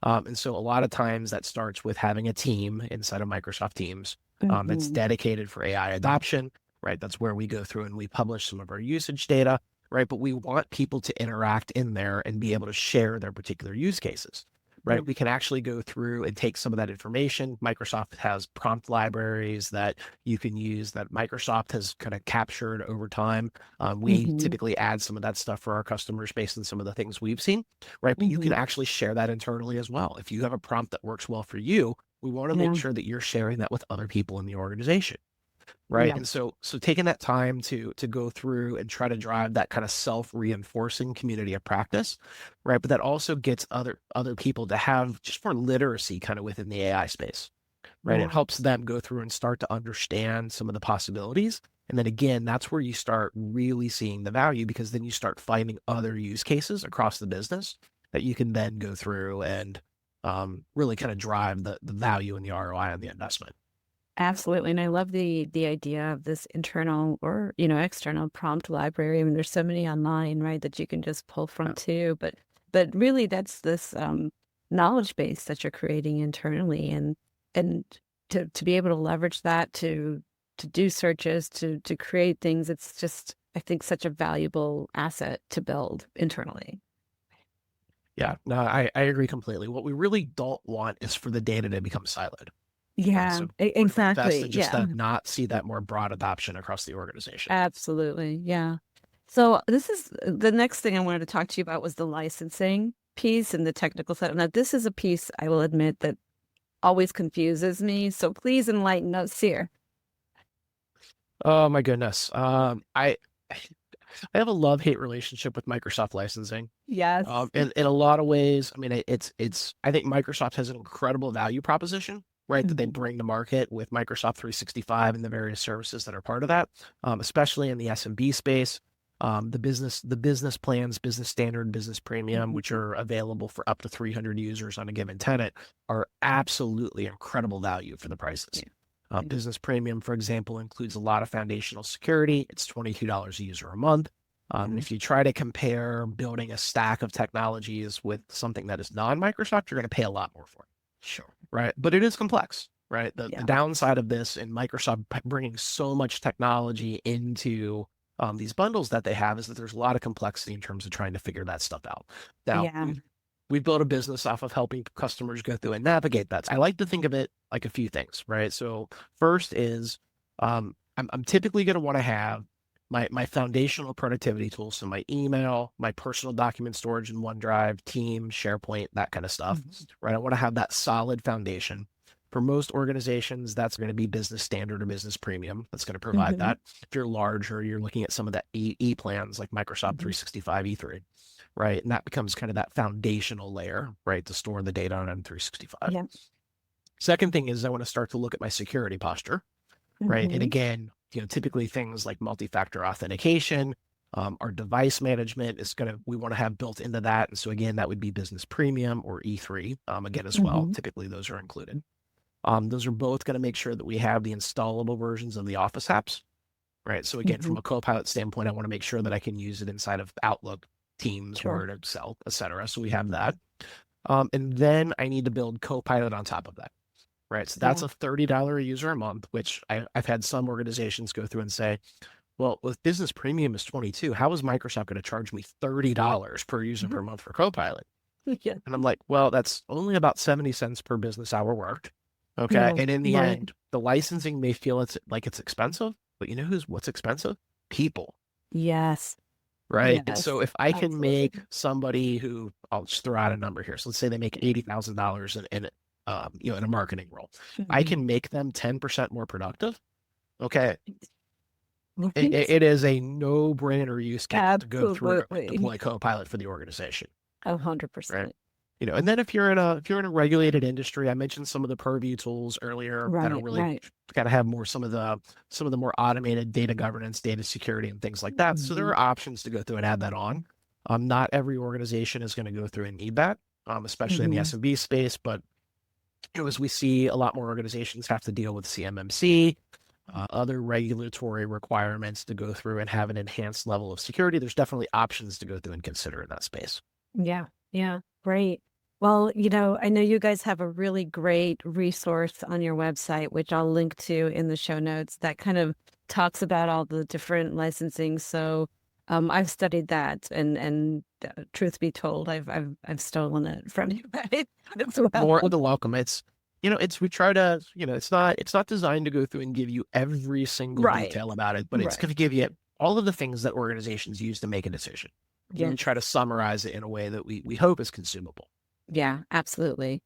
Speaker 2: And so a lot of times that starts with having a team inside of Microsoft Teams that's dedicated for AI adoption, right? That's where we go through and we publish some of our usage data, right? But we want people to interact in there and be able to share their particular use cases. right? We can actually go through and take some of that information. Microsoft has prompt libraries that you can use that Microsoft has kind of captured over time. We
Speaker 1: Mm-hmm.
Speaker 2: typically add some of that stuff for our customers based on some of the things we've seen, right? But you can
Speaker 1: Mm-hmm.
Speaker 2: actually share that internally as well. If you have a prompt that works well for you, we want to make
Speaker 1: Yeah.
Speaker 2: sure that you're sharing that with other people in the organization, right?
Speaker 1: Yeah.
Speaker 2: And so taking that time to go through and try to drive that kind of self-reinforcing community of practice, right? But that also gets other people to have just more literacy kind of within the AI space, right? It
Speaker 1: Yeah.
Speaker 2: helps them go through and start to understand some of the possibilities. And then again, that's where you start really seeing the value, because then you start finding other use cases across the business that you can then go through and really kind of drive the value and the ROI on the investment.
Speaker 1: Absolutely. And I love the idea of this internal or, external prompt library. I mean, there's so many online, right, that you can just pull from
Speaker 2: Yeah.
Speaker 1: too. But really that's this knowledge base that you're creating internally, and to be able to leverage that to do searches, to create things, it's just, I think, such a valuable asset to build internally.
Speaker 2: Yeah, no, I agree completely. What we really don't want is for the data to become siloed, right?
Speaker 1: Yeah,
Speaker 2: So we're doing our best to
Speaker 1: exactly.
Speaker 2: just
Speaker 1: Yeah.
Speaker 2: not see that more broad adoption across the organization.
Speaker 1: Absolutely. Yeah. So this is the next thing I wanted to talk to you about was the licensing piece and the technical side. Now, this is a piece I will admit that always confuses me. So please enlighten us here.
Speaker 2: Oh my goodness. I have a love-hate relationship with Microsoft licensing.
Speaker 1: Yes.
Speaker 2: In a lot of ways, I mean, it's I think Microsoft has an incredible value proposition, right, that they
Speaker 1: Mhm.
Speaker 2: bring to market with Microsoft 365 and the various services that are part of that, especially in the SMB space. The business plans, business standard, business premium, which
Speaker 1: Mhm.
Speaker 2: are available for up to 300 users on a given tenant, are absolutely incredible value for the prices.
Speaker 1: Yeah. Yeah.
Speaker 2: Business premium, for example, includes a lot of foundational security. It's $22 a user a month. And
Speaker 1: Yeah.
Speaker 2: if you try to compare building a stack of technologies with something that is non-Microsoft, you're going to pay a lot more for it,
Speaker 1: Sure.
Speaker 2: right? But it is complex, right? The
Speaker 1: Yeah.
Speaker 2: downside of this and Microsoft bringing so much technology into these bundles that they have is that there's a lot of complexity in terms of trying to figure that stuff out. Now,
Speaker 1: Yeah.
Speaker 2: we've built a business off of helping customers go through and navigate that. I like to think of it like a few things, right? So first is I'm typically going to want to have my foundational productivity tools, so my email, my personal document storage in OneDrive, Teams, SharePoint, that kind of stuff,
Speaker 1: Mhm.
Speaker 2: right? I want to have that solid foundation. For most organizations, that's going to be business standard or business premium. That's going to provide
Speaker 1: Mhm.
Speaker 2: that. If you're larger, you're looking at some of that E plans like Microsoft
Speaker 1: Mhm.
Speaker 2: 365 E3, right? And that becomes kind of that foundational layer, right, to store the data on M365.
Speaker 1: Yeah.
Speaker 2: Second thing is I want to start to look at my security posture, right? And
Speaker 1: Mhm.
Speaker 2: again, typically things like multi-factor authentication, our device management is we want to have built into that. And so again, that would be business premium or E3, again, as well.
Speaker 1: Mhm.
Speaker 2: Typically those are included. Those are both going to make sure that we have the installable versions of the Office apps, right? So again, from
Speaker 1: Mhm.
Speaker 2: a Copilot standpoint, I want to make sure that I can use it inside of Outlook, Teams,
Speaker 1: Sure.
Speaker 2: Word, Excel, etc. So we have that. And then I need to build Copilot on top of that, right? So that's
Speaker 1: Yeah.
Speaker 2: a $30 a user a month, which I've had some organizations go through and say, well, with business premium is 22, how is Microsoft going to charge me $30 per user per month for Copilot?
Speaker 1: Yeah.
Speaker 2: And I'm like, well, that's only about 70 cents per business hour worked. Okay.
Speaker 1: Yeah.
Speaker 2: And in the
Speaker 1: Right.
Speaker 2: end, the licensing may feel it's expensive, but you know what's expensive? People,
Speaker 1: Yes.
Speaker 2: right? And
Speaker 1: Yes.
Speaker 2: so if I can make
Speaker 1: Absolutely.
Speaker 2: somebody who, I'll just throw out a number here. So let's say they make $80,000 in a marketing role. I
Speaker 1: Mhm.
Speaker 2: can make them 10% more productive. Okay. It,
Speaker 1: Right.
Speaker 2: it is a no-brainer use case to go through and
Speaker 1: Absolutely.
Speaker 2: deploy Copilot for the organization, right?
Speaker 1: 100%.
Speaker 2: And then if you're in a regulated industry, I mentioned some of the purview tools earlier that are
Speaker 1: Right.
Speaker 2: really
Speaker 1: Right.
Speaker 2: kind of have more some of the more automated data governance, data security, and things like that. So there
Speaker 1: Mhm.
Speaker 2: are options to go through and add that on. Not every organization is going to go through and need that, especially in the
Speaker 1: Mhm.
Speaker 2: SMB space. But as we see, a lot more organizations have to deal with CMMC, other regulatory requirements to go through and have an enhanced level of security. There's definitely options to go through and consider in that space.
Speaker 1: Yeah. Yeah. Great. Well, I know you guys have a really great resource on your website, which I'll link to in the show notes, that kind of talks about all the different licensing. So I've studied that, and truth be told, I've stolen it from you guys as
Speaker 2: More
Speaker 1: well.
Speaker 2: than welcome. We try to, it's not designed to go through and give you every single
Speaker 1: Right,
Speaker 2: detail about it, but it's
Speaker 1: right.
Speaker 2: going to give you all of the things that organizations use to make a decision. And then we try to
Speaker 1: Yes.
Speaker 2: summarize it in a way that we hope is consumable.
Speaker 1: Yeah, absolutely.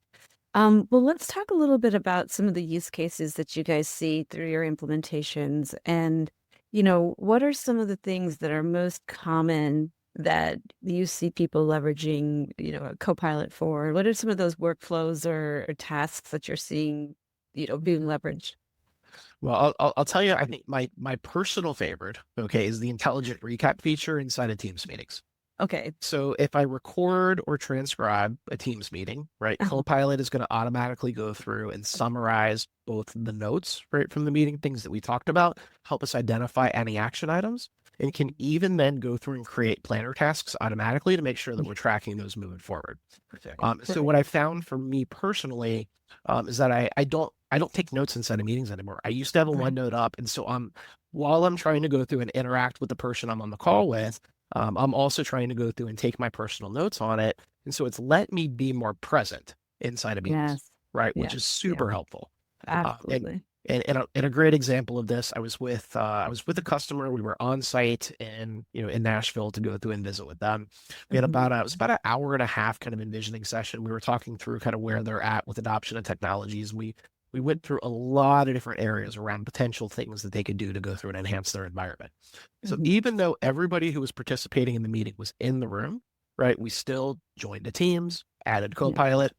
Speaker 1: Well, let's talk a little bit about some of the use cases that you guys see through your implementations. And, what are some of the things that are most common that you see people leveraging, a Copilot for? What are some of those workflows or tasks that you're seeing, being leveraged?
Speaker 2: Well, I'll tell you, I think my personal favorite, okay, is the intelligent recap feature inside of Teams meetings.
Speaker 1: Okay.
Speaker 2: So if I record or transcribe a Teams meeting, right, Copilot is going to automatically go through and summarize both the notes, right, from the meeting, things that we talked about, help us identify any action items, and can even then go through and create planner tasks automatically to make sure that we're tracking those moving forward. So
Speaker 1: Right.
Speaker 2: what I found for me personally is that I don't take notes inside of meetings anymore. I used to have a
Speaker 1: Right.
Speaker 2: OneNote up, and so while I'm trying to go through and interact with the person I'm on the call with, I'm also trying to go through and take my personal notes on it. And so it's let me be more present inside of meetings,
Speaker 1: Yes.
Speaker 2: right? Which
Speaker 1: Yes.
Speaker 2: is
Speaker 1: Yeah.
Speaker 2: super helpful. Uh, and
Speaker 1: Absolutely.
Speaker 2: and a great example of this, I was with a customer. We were on site in Nashville to go through and visit with them. We had
Speaker 1: Mhm.
Speaker 2: it was about an hour and a half kind of envisioning session. We were talking through kind of where they're at with adoption of technologies. We went through a lot of different areas around potential things that they could do to go through and enhance their environment. So
Speaker 1: Mhm.
Speaker 2: even though everybody who was participating in the meeting was in the room, right, we still joined the teams, added
Speaker 1: Yeah.
Speaker 2: Copilot.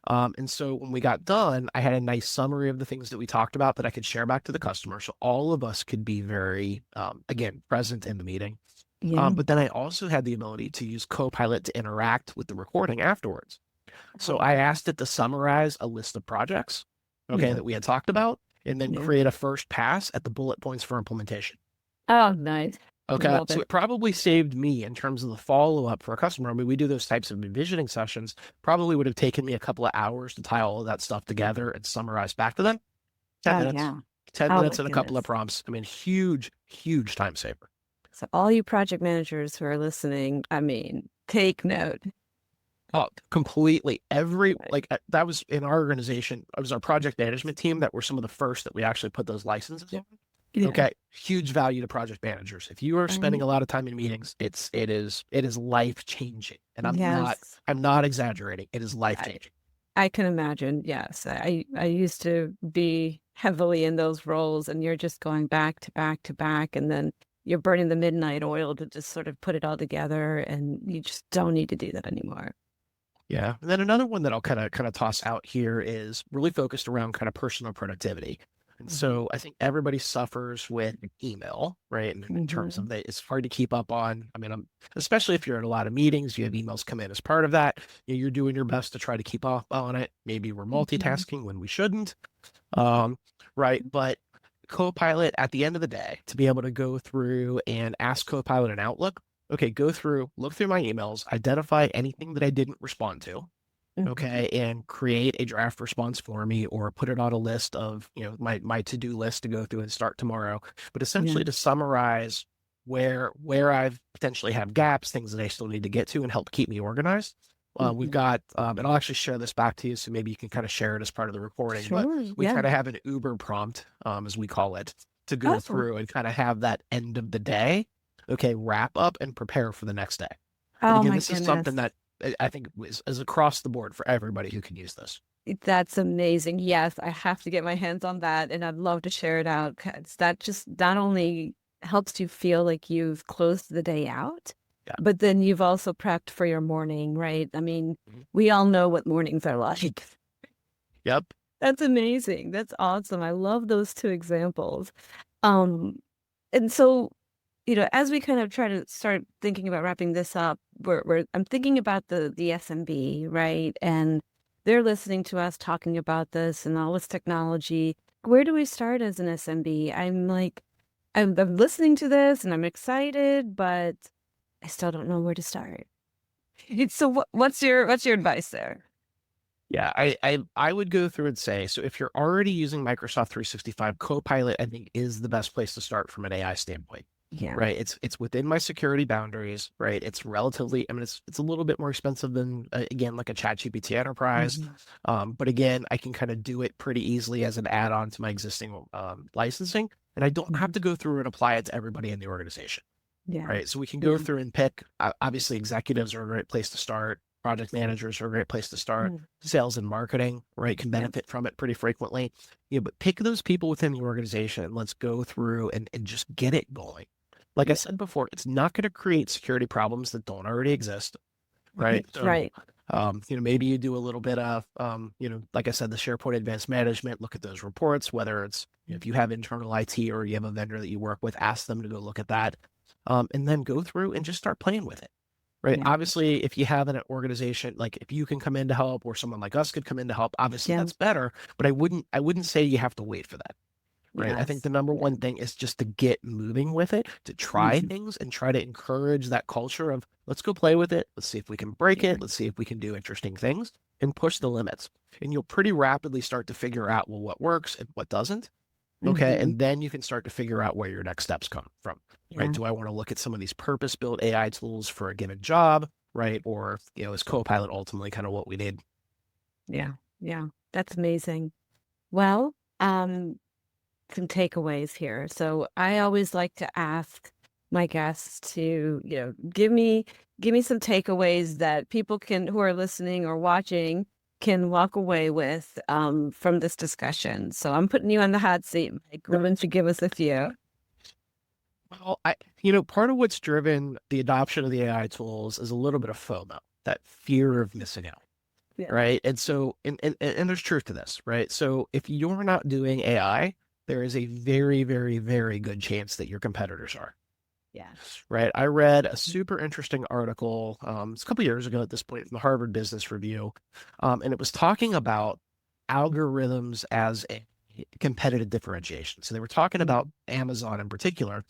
Speaker 2: And so when we got done, I had a nice summary of the things that we talked about that I could share back to the customer. So all of us could be very, again, present in the meeting.
Speaker 1: Yeah.
Speaker 2: But then I also had the ability to use Copilot to interact with the recording afterwards. So
Speaker 1: Oh,
Speaker 2: I asked it to summarize a list of projects, okay,
Speaker 1: yeah.
Speaker 2: that we had talked about, and then
Speaker 1: Yeah.
Speaker 2: create a first pass at the bullet points for implementation.
Speaker 1: Oh, nice.
Speaker 2: Okay,
Speaker 1: Love
Speaker 2: so
Speaker 1: it.
Speaker 2: it probably saved me in terms of the follow-up for a customer. I mean, we do those types of envisioning sessions. Probably would have taken me a couple of hours to tie all of that stuff together and summarize back to them. 10
Speaker 1: Oh,
Speaker 2: minutes.
Speaker 1: yeah.
Speaker 2: 10
Speaker 1: Oh my
Speaker 2: minutes and a couple of
Speaker 1: goodness.
Speaker 2: prompts. I mean, huge, huge time saver.
Speaker 1: So all you project managers who are listening, I mean, take note.
Speaker 2: Oh, completely.
Speaker 1: Right.
Speaker 2: That was in our organization. It was our project management team that were some of the first that we actually put those licenses in.
Speaker 1: Yeah.
Speaker 2: Okay, huge value to project managers. If you are spending
Speaker 1: Right.
Speaker 2: a lot of time in meetings, it is life changing, and I'm not
Speaker 1: Yes.
Speaker 2: I'm not exaggerating. It is life
Speaker 1: I
Speaker 2: changing.
Speaker 1: I can imagine. Yes. I used to be heavily in those roles, and you're just going back to back to back, and then you're burning the midnight oil to just sort of put it all together, and you just don't need to do that anymore.
Speaker 2: Yeah, and then another one that I'll kind of toss out here is really focused around kind of personal productivity. And
Speaker 1: Mhm.
Speaker 2: so I think everybody suffers with email, right? And in terms
Speaker 1: Mhm.
Speaker 2: of that, it's hard to keep up on. I mean, especially if you're in a lot of meetings, you have emails come in as part of that. You're doing your best to try to keep up on it. Maybe we're
Speaker 1: Mhm.
Speaker 2: multitasking when we shouldn't, um, right? But Copilot, at the end of the day, to be able to go through and ask Copilot in Outlook, okay, go through, look through my emails, identify anything that I didn't respond to,
Speaker 1: Mhm.
Speaker 2: okay, and create a draft response for me or put it on a list of, my to-do list to go through and start tomorrow. But
Speaker 1: Yeah.
Speaker 2: essentially to summarize where I've potentially have gaps, things that I still need to get to and help keep me organized. We've
Speaker 1: Mhm.
Speaker 2: got, and I'll actually share this back to you, so maybe you can kind of share it as part of the recording. But
Speaker 1: Sure.
Speaker 2: we try
Speaker 1: Yeah.
Speaker 2: to have an Uber prompt, as we call it, to go
Speaker 1: Oh.
Speaker 2: through and kind of have that end of the day, okay, wrap up and prepare for the next day. And
Speaker 1: Oh
Speaker 2: again,
Speaker 1: my
Speaker 2: this is something
Speaker 1: goodness.
Speaker 2: that I think is across the board for everybody who can use this.
Speaker 1: That's amazing. Yes, I have to get my hands on that, and I'd love to share it out 'cause that just not only helps you feel like you've closed the day out,
Speaker 2: Yeah.
Speaker 1: but then you've also prepped for your morning, right? I mean,
Speaker 2: Mhm.
Speaker 1: we all know what mornings are like.
Speaker 2: Yep.
Speaker 1: That's amazing. That's awesome. I love those two examples. Um, and so, as we kind of try to start thinking about wrapping this up, I'm thinking about the SMB, right? And they're listening to us talking about this and all this technology. Where do we start as an SMB? I'm like, I'm listening to this and I'm excited, but I still don't know where to start. So what's your advice there?
Speaker 2: Yeah, I would go through and say, so if you're already using Microsoft 365, Copilot, I think is the best place to start from an AI standpoint.
Speaker 1: Yeah.
Speaker 2: right? It's within my security boundaries, right? It's relatively, I mean, it's a little bit more expensive than again, like a ChatGPT Enterprise.
Speaker 1: Mhm.
Speaker 2: But again, I can kind of do it pretty easily as an add-on to my existing licensing, and I don't have
Speaker 1: Mhm.
Speaker 2: to go through and apply it to everybody in the organization,
Speaker 1: Yeah.
Speaker 2: right? So we can go
Speaker 1: Yeah.
Speaker 2: through and pick, obviously executives are a great place to start. Project managers are a great place to start.
Speaker 1: Mm.
Speaker 2: Sales and marketing, right, can
Speaker 1: Yeah.
Speaker 2: benefit from it pretty frequently. Yeah, but pick those people within the organization and let's go through and just get it going. Like I
Speaker 1: Yeah.
Speaker 2: said before, it's not going to create security problems that don't already exist, right? So,
Speaker 1: Right.
Speaker 2: maybe you do a little bit of, like I said, the SharePoint Advanced Management, look at those reports, whether it's, if you have internal IT or you have a vendor that you work with, ask them to go look at that, and then go through and just start playing with it. Right.
Speaker 1: Yeah.
Speaker 2: Obviously, if you have an organization, like if you can come in to help or someone like us could come in to help, obviously
Speaker 1: Yeah.
Speaker 2: that's better. But I wouldn't say you have to wait for that. Right. I think
Speaker 1: Yes.
Speaker 2: the number
Speaker 1: Yeah.
Speaker 2: one thing is just to get moving with it, to try
Speaker 1: Mhm.
Speaker 2: things and try to encourage that culture of let's go play with it. Let's see if we can break
Speaker 1: Yeah.
Speaker 2: it. Let's see if we can do interesting things and push the limits. And you'll pretty rapidly start to figure out, well, what works and what doesn't. Okay.
Speaker 1: Mhm.
Speaker 2: And then you can start to figure out where your next steps come from, right?
Speaker 1: Yeah.
Speaker 2: Do I want to look at some of these purpose-built AI tools for a given job, right? Or, is Copilot ultimately kind of what we need?
Speaker 1: Yeah. Yeah. That's amazing. Well, some takeaways here. So I always like to ask my guests to, give me some takeaways that people can who are listening or watching can walk away with from this discussion. So I'm putting you on the hot seat, Mike. Why don't you give us a few?
Speaker 2: Well, part of what's driven the adoption of the AI tools is a little bit of FOMO, that fear of missing out,
Speaker 1: Yeah.
Speaker 2: right? And so, and there's truth to this, right? So if you're not doing AI, there is a very, very, very good chance that your competitors are.
Speaker 1: Yeah.
Speaker 2: Right. I read a super interesting article, it's a couple years ago at this point from the Harvard Business Review, and it was talking about algorithms as a competitive differentiation. So they were talking about
Speaker 1: Mhm.
Speaker 2: Amazon in particular,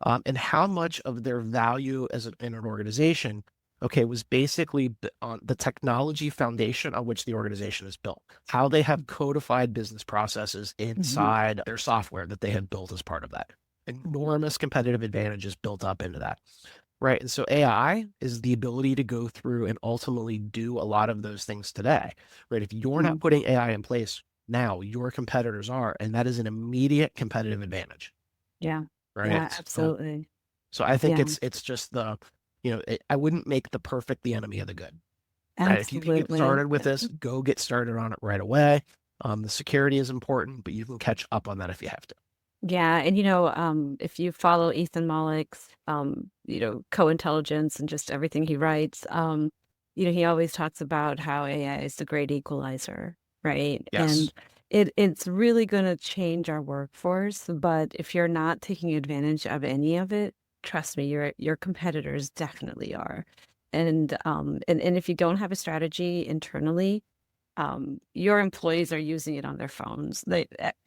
Speaker 2: and how much of their value in an organization, okay, was basically on the technology foundation on which the organization is built, how they have codified business processes
Speaker 1: Mhm.
Speaker 2: inside their software that they have built as part of that. Enormous competitive advantages built up into that. Right. And so AI is the ability to go through and ultimately do a lot of those things today. Right. If you're not
Speaker 1: Mhm.
Speaker 2: putting AI in place now, your competitors are, and that is an immediate competitive advantage.
Speaker 1: Yeah.
Speaker 2: Right.
Speaker 1: Yeah,
Speaker 2: So,
Speaker 1: absolutely.
Speaker 2: so I think
Speaker 1: Yeah,
Speaker 2: it's just I wouldn't make the perfect the enemy of the good. Right. If you can get
Speaker 1: absolutely.
Speaker 2: started with this, go get started on it right away. The security is important, but you can catch up on that if you have to.
Speaker 1: Yeah, and if you follow Ethan Mollick's, co-intelligence and just everything he writes, he always talks about how AI is the great equalizer, right? And
Speaker 2: Yes.
Speaker 1: it's really going to change our workforce, but if you're not taking advantage of any of it, trust me, your competitors definitely are. And if you don't have a strategy internally, your employees are using it on their phones.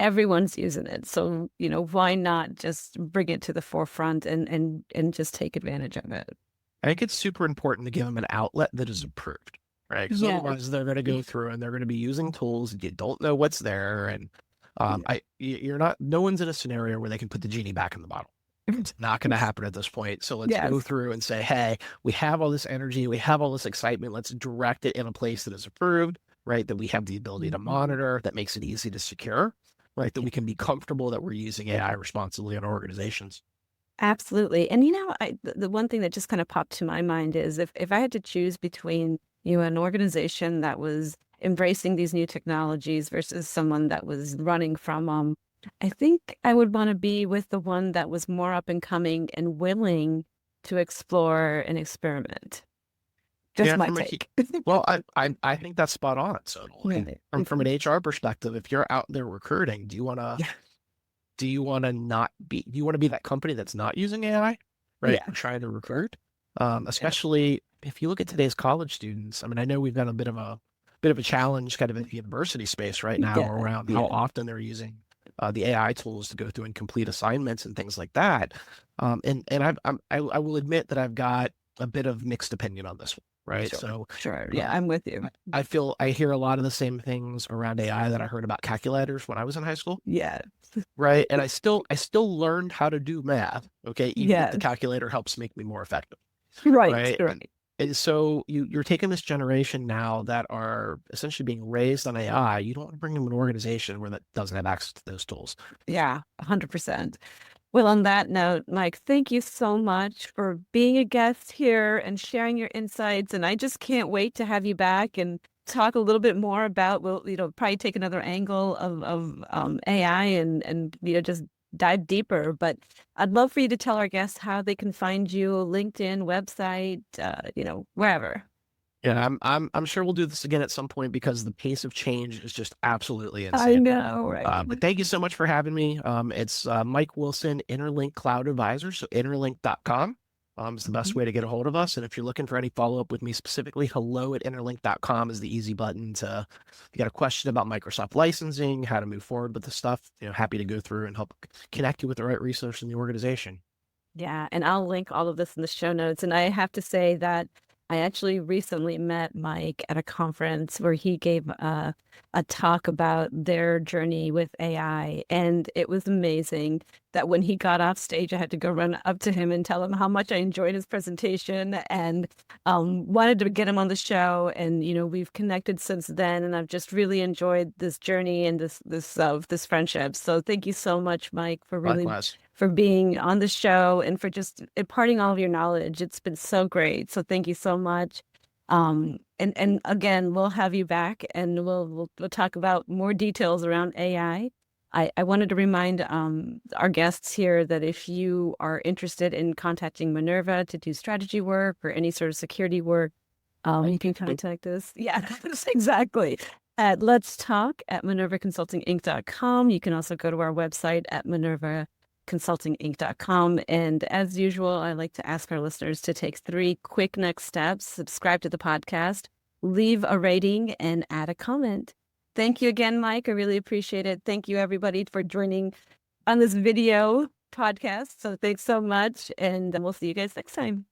Speaker 1: Everyone's using it. So, why not just bring it to the forefront and just take advantage of it?
Speaker 2: I think it's super important to give them an outlet that is approved, right? Because
Speaker 1: Yeah.
Speaker 2: otherwise they're going to go through and they're going to be using tools and you don't know what's there. And
Speaker 1: Yeah.
Speaker 2: you're not, no one's in a scenario where they can put the genie back in the bottle. It's not going to happen at this point. So let's go
Speaker 1: Yes.
Speaker 2: through and say, hey, we have all this energy, we have all this excitement. Let's direct it in a place that is approved, right? That we have the ability to
Speaker 1: Mhm.
Speaker 2: monitor, that makes it easy to secure, right? That
Speaker 1: Yeah.
Speaker 2: we can be comfortable that we're using AI responsibly in our organizations.
Speaker 1: Absolutely. And the one thing that just kind of popped to my mind is if I had to choose between an organization that was embracing these new technologies versus someone that was running from them, I think I would want to be with the one that was more up and coming and willing to explore and experiment. Just
Speaker 2: Yeah,
Speaker 1: my take.
Speaker 2: well, I think that's spot on. So
Speaker 1: Right.
Speaker 2: from an HR perspective, if you're out there recruiting,
Speaker 1: Yeah.
Speaker 2: do you want to not be do you want to be that company that's not using AI, right?
Speaker 1: Yeah.
Speaker 2: Trying to recruit,
Speaker 1: Yeah.
Speaker 2: especially if you look at today's college students. I mean, I know we've got a bit of a challenge kind of in the university space right now
Speaker 1: Yeah.
Speaker 2: around how
Speaker 1: Yeah.
Speaker 2: often they're using the AI tools to go through and complete assignments and things like that. And I will admit that I've got a bit of mixed opinion on this one. right?
Speaker 1: Sure.
Speaker 2: So
Speaker 1: Sure. Yeah, I'm with you.
Speaker 2: I hear a lot of the same things around AI that I heard about calculators when I was in high school,
Speaker 1: Yeah.
Speaker 2: right? And I still learned how to do math, okay, even if the
Speaker 1: Yes.
Speaker 2: calculator helps make me more effective,
Speaker 1: Right.
Speaker 2: right?
Speaker 1: Right.
Speaker 2: And so you're taking this generation now that are essentially being raised on AI. You don't want to bring them an organization where that doesn't have access to those tools.
Speaker 1: Yeah, 100%. Well, on that note, Mike, thank you so much for being a guest here and sharing your insights. And I just can't wait to have you back and talk a little bit more about, well, probably take another angle of AI and just dive deeper. But I'd love for you to tell our guests how they can find you, LinkedIn, website, wherever.
Speaker 2: Yeah, I'm sure we'll do this again at some point because the pace of change is just absolutely
Speaker 1: I
Speaker 2: insane.
Speaker 1: know, right?
Speaker 2: But thank you so much for having me. It's Mike Wilson, Interlink Cloud Advisor. So interlink.com is the best way to get a hold of us. And if you're looking for any follow up with me specifically, hello@interlink.com is the easy button to, if you got a question about Microsoft licensing, how to move forward with the stuff, happy to go through and help connect you with the right resource in the organization.
Speaker 1: Yeah, and I'll link all of this in the show notes. And I have to say that I actually recently met Mike at a conference where he gave a talk about their journey with AI. And it was amazing that when he got off stage, I had to go run up to him and tell him how much I enjoyed his presentation and wanted to get him on the show. And, we've connected since then. And I've just really enjoyed this journey and this friendship. So thank you so much, Mike,
Speaker 2: Likewise.
Speaker 1: for being on the show and for just imparting all of your knowledge. It's been so great. So thank you so much. And again, we'll have you back and we'll talk about more details around AI. I wanted to remind our guests here that if you are interested in contacting Minerva to do strategy work or any sort of security work, you can contact us. Yeah, exactly. At Let's Talk at minervaconsultinginc.com. You can also go to our website at minervaconsultinginc.com. And as usual, I like to ask our listeners to take 3 quick next steps: subscribe to the podcast, leave a rating, and add a comment. Thank you again, Mike. I really appreciate it. Thank you, everybody, for joining on this video podcast. So thanks so much. And we'll see you guys next time.